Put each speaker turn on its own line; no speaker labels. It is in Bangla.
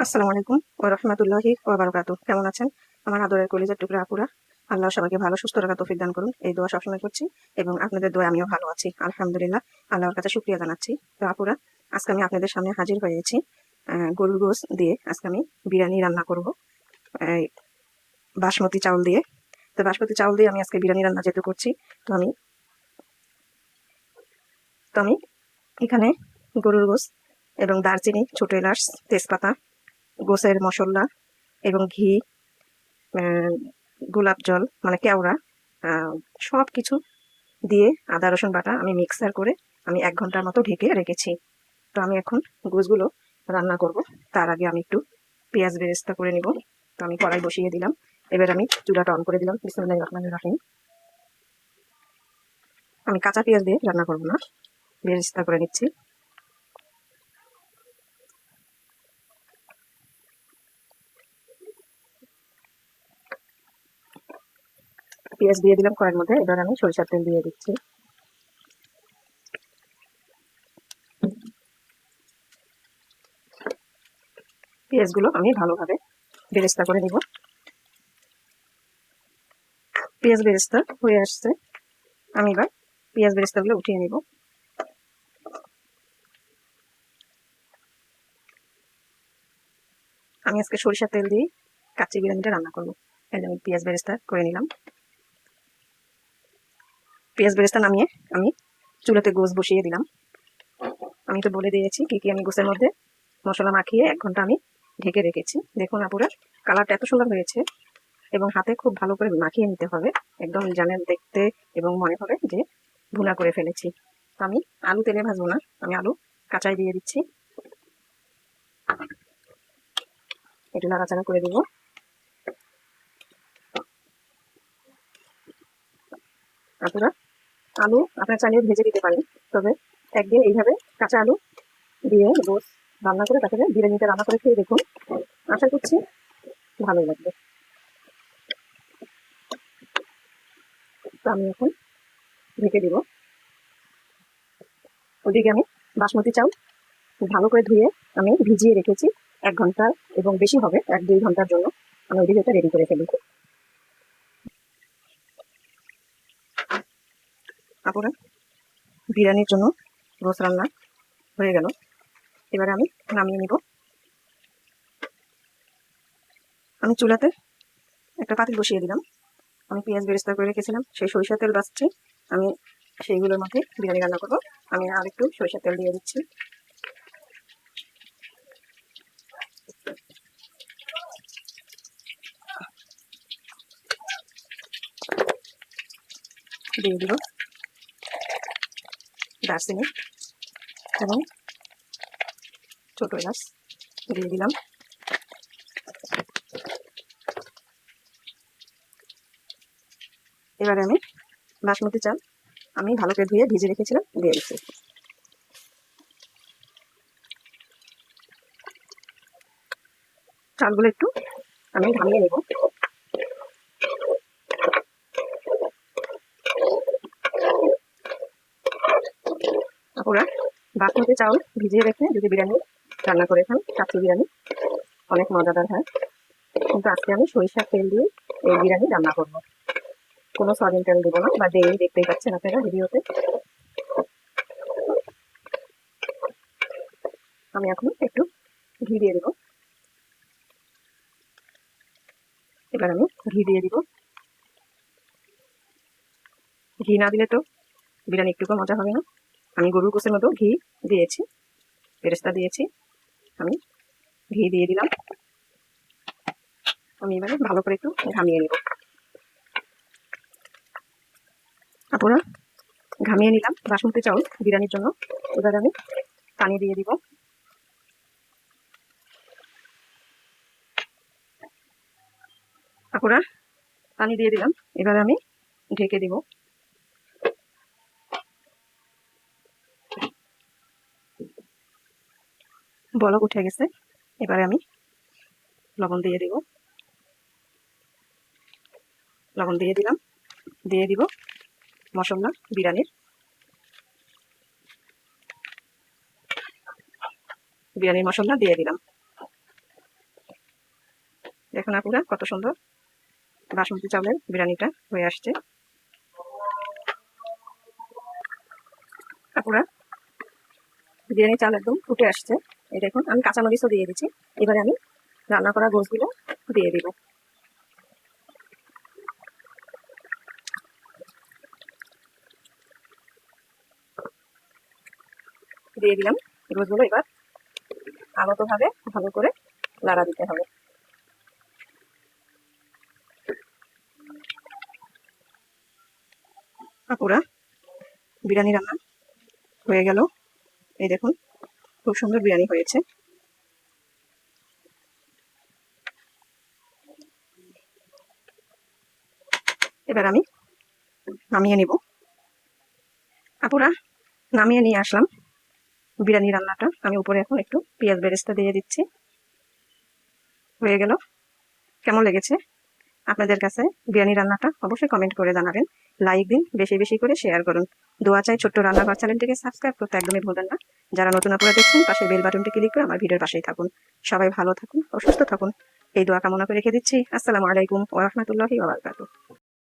আসসালামু আলাইকুম ওয়া রাহমাতুল্লাহি ওয়া বারাকাতুহু। কেমন আছেন আমার আদরের কলিজার টুকরা আপুরা? আল্লাহ সবাইকে ভালো সুস্থ রাখার তৌফিক দান করুন, এই দোয়া সবসময় করছি এবং আপনাদের দোয়ায় আমিও ভালো আছি আলহামদুলিল্লাহ। আল্লাহর কাছে শুকরিয়া জানাচ্ছি। তো আপুরা, আজকে আমি আপনাদের সামনে হাজির হয়েছি গরুর গোশত দিয়ে আজকে আমি বিরিয়ানি রান্না করব, এই বাসমতি চাউল দিয়ে। তো বাসমতি চাউল দিয়ে আমি আজকে বিরিয়ানি রান্না যেহেতু করছি, তো আমি এখানে গরুর গোশত এবং দারচিনি, ছোট এলাচ, তেজপাতা, গোশের মশলা এবং ঘি, গোলাপ জল মানে কেওড়া, সব কিছু দিয়ে আদা রসুন বাটা আমি মিক্সার করে আমি 1 ঘন্টার মতো ঢেকে রেখেছি। তো আমি এখন গোশগুলো রান্না করব। তার আগে আমি একটু পেঁয়াজ বেরেস্তা করে নিব। তো আমি কড়াই বসিয়ে দিলাম। এবার আমি চুলাটা অন করে দিলাম। বিসমিল্লাহির রহমানির রহিম। আমি কাঁচা পেঁয়াজ দিয়ে রান্না করব না, বেরেস্তা করে নিচ্ছি। পেঁয়াজ দিয়ে দিলাম কড়াইয়ের মধ্যে। এবার আমি সরিষার তেল দিয়ে দিচ্ছি। পেঁয়াজগুলো আমি ভালোভাবে বেরেস্তা করে নিব। পেঁয়াজ বেরেস্তা হয়ে আসছে, আমি এবার পেঁয়াজ বেরেস্তাগুলো উঠিয়ে নিব। আমি আজকে সরিষার তেল দিয়ে কাচ্চি বিরিয়ানিটা রান্না করবো। এই যে আমি পেঁয়াজ বেরেস্তা করে নিলাম। পেঁয়াজ বেরেস্তা নামিয়ে আমি চুলাতে গোশ বসিয়ে দিলাম। আমি তো বলে দিয়েছি কি কি আমি গোশের মধ্যে মশলা মাখিয়ে 1 ঘন্টা আমি ঢেকে রেখেছি। দেখুন আপুরা, কালারটা এত সুন্দর হয়েছে এবং হাতে খুব ভালো করে মাখিয়ে নিতে হবে, একদম জানেন দেখতে এবং মনে হবে যে ভুনা করে ফেলেছি। তো আমি আলু তেলে ভাজবো না, আমি আলু কাঁচাই দিয়ে দিচ্ছি। একটু নাড়াচাড়া করে দিব। আপুরা, আলু আপনার চাইলে ভেজে দিতে পারেন, তবে একদিন এইভাবে কাঁচা আলু দিয়ে গোশ রান্না করে তারপরে বিরিয়ানিটা রান্না করে খেয়ে দেখুন, আশা করছি ভালোই লাগবে। তো আমি এখন ঢেকে দিব। ওদিকে আমি বাসমতি চাউল ভালো করে ধুয়ে আমি ভিজিয়ে রেখেছি 1 ঘন্টা এবং বেশি হবে, 1-2 ঘন্টার জন্য আমি ওদিকে এটা রেডি করে ফেলি। আপুরা, বিরিয়ানির জন্য গোশ রান্না হয়ে গেল। এবারে আমি নামিয়ে নিব। আমি চুলাতে একটা পাতিল বসিয়ে দিলাম। আমি পেঁয়াজ বেরেস্তা করে রেখেছিলাম, সেই সরিষার তেল বাঁচছে, আমি সেইগুলোর মধ্যে বিরিয়ানি রান্না করবো। আমি আর একটু সরিষার তেল দিয়ে দিচ্ছি। দিয়ে দিব দারচিনি এবং ছোট এলাচ দিয়ে দিলাম। এবারে আমি বাসমতি চাল আমি ভালো করে ধুয়ে ভিজে রেখেছিলাম দিয়ে দিচ্ছি। চালগুলো একটু আমি ঘামিয়ে নেব। আপনারা বাসমতি চাউল ভিজিয়ে রেখে যদি বিরিয়ানি রান্না করে খান, কাচ্চি বিরিয়ানি অনেক মজাদার হয়। কিন্তু আজকে আমি সরিষার তেল দিয়ে এই বিরিয়ানি রান্না করব, কোনো সয়াবিন তেল দেবো না, বা দিয়ে দেখতেই পাচ্ছেন আপনারা ভিডিওতে। আমি এখন একটু ঘি দিয়ে দেবো। এবার আমি ঘি দিয়ে দিব। ঘি না দিলে তো বিরিয়ানি একটুকু মজা হবে না। আমি গরুর গোশের মতো ঘি দিয়েছি, বেরেস্তা দিয়েছি, আমি ঘি দিয়ে দিলাম। আমি এবারে ভালো করে একটু ঘামিয়ে নেব। আপনারা, ঘামিয়ে নিলাম বাসমতি চাউল বিরিয়ানির জন্য। এবার আমি পানি দিয়ে দিব। আপনারা, পানি দিয়ে দিলাম। এবার আমি ঢেকে দিব। বলক উঠে গেছে, এবারে আমি লবণ দিয়ে দিব। লবণ দিয়ে দিলাম। দিয়ে দিব মশলা বিরিয়ানির। বিরিয়ানির মশলা দিয়ে দিলাম। দেখুন আপুরা কত সুন্দর বাসমতি চাউলের বিরিয়ানিটা হয়ে আসছে। আপুরা বিরিয়ানি চাল একদম ফুটে আসছে। এই দেখুন আমি কাঁচামরিচও দিয়ে দিচ্ছি। এবারে আমি রান্না করা গোশগুলো দিয়ে দিব। দিয়ে দিলাম গোশগুলো। এবার আলতোভাবে ভালো করে নাড়া দিতে হবে। আপুরা বিরিয়ানি রান্না হয়ে গেল। এই দেখুন খুব সুন্দর বিরিয়ানি হয়েছে। এবার আমি নামিয়ে নিব। আপুরা নামিয়ে নিয়ে আসলাম বিরিয়ানি রান্নাটা। আমি উপরে এখন একটু পেঁয়াজ বেরেস্তা দিয়ে দিচ্ছি। হয়ে গেল। কেমন লেগেছে আপনাদের কাছে বিরিয়ানি রান্নাটা অবশ্যই কমেন্ট করে জানাবেন। লাইক দিন, বেশি বেশি করে শেয়ার করুন। দোয়া চাই ছোট্ট রান্নাঘর চ্যানেলটিকে সাবস্ক্রাইব করতে একদমই ভুলবেন না। যারা নতুন আপুরা দেখছেন পাশের বেল বাটনটি ক্লিক করে আমার ভিডিওর পাশেই থাকুন। সবাই ভালো থাকুন ও সুস্থ থাকুন এই দোয়া কামনা করে রেখে দিচ্ছি। আসসালামু আলাইকুম ওয়া রাহমাতুল্লাহি ওয়া বারাকাতুহু।